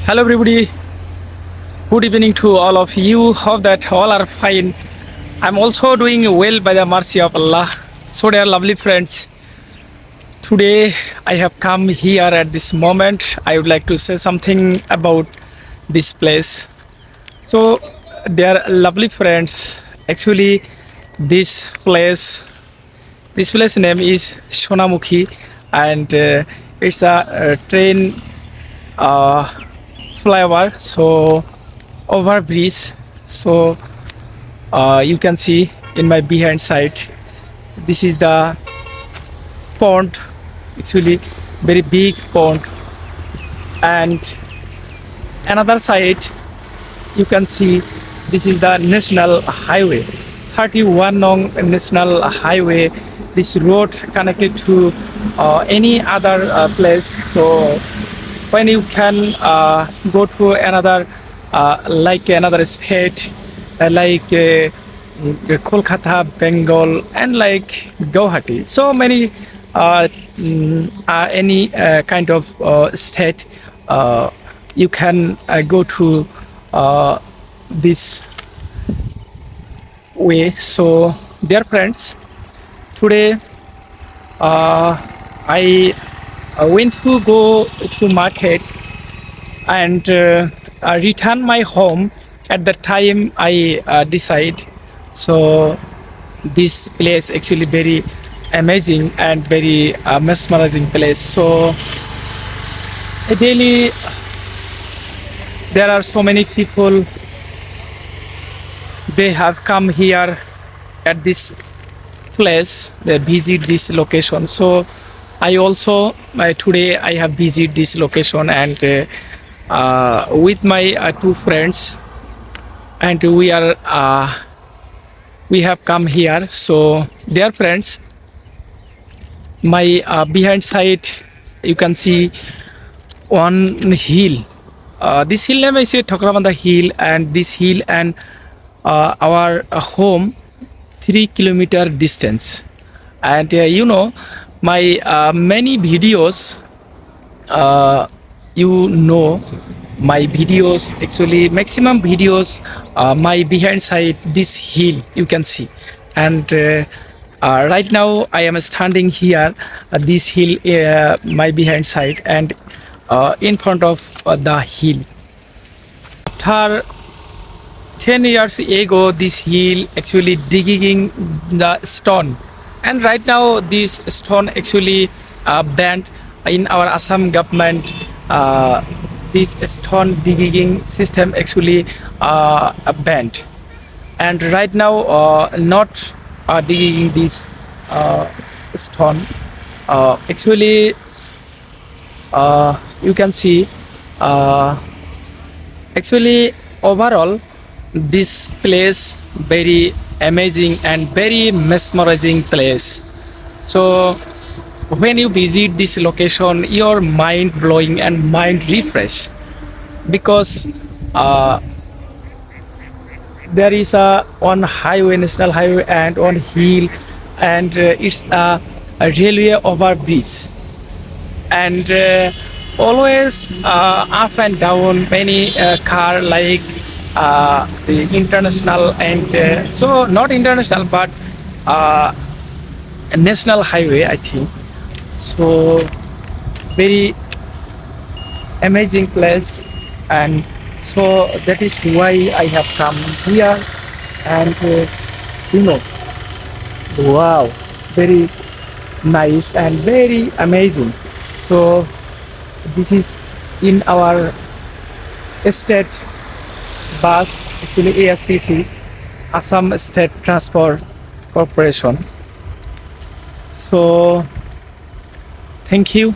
Hello, everybody. Good evening to all of you. Hope that all are fine. I'm also doing well by the mercy of Allah. So, dear lovely friends, today I have come here at this moment. I would like to say something about this place. So, dear lovely friends, actually, this place, this place name is Shonamukhi, and it's a train uh, flyover. So over bridge. So you can see in my behind side, this is the pond, actually very big pond, and another side you can see this is the national highway 31 long national highway. This road connected to any other place. So when you can go to another like another state like Kolkata, Bengal, and like Guwahati, so many any kind of state you can go to this way. So dear friends, today I went to go to market and return my home. At the time I decide. So this place actually very amazing and very mesmerizing place. So daily there are so many people, they have come here at this place, they visit this location. So I also today I have visit this location, and with my two friends, and we have come here. So dear friends, my behind side you can see one hill. This hill name is Thokramanda hill, and this hill and our home 3 kilometer distance. And you know my many videos, you know my videos, actually maximum videos, my behind side this hill you can see. And right now I am standing here this hill, my behind side, and in front of the hill. After 10 years ago, this hill actually digging the stone, and right now this stone actually banned in our Assam government. This stone digging system actually banned, and right now not digging this stone. Actually, you can see. Actually, overall, this place very amazing and very mesmerizing place. So when you visit this location, your mind blowing and mind refresh, because there is a on highway, national highway, and on hill, and it's a railway over bridge, and always up and down many car like the international, and so not international but national highway I think. So very amazing place, and so that is why I have come here. And you know, wow, very nice and very amazing. So this is in our state bus, actually ASTC, Assam State Transport Corporation. So thank you.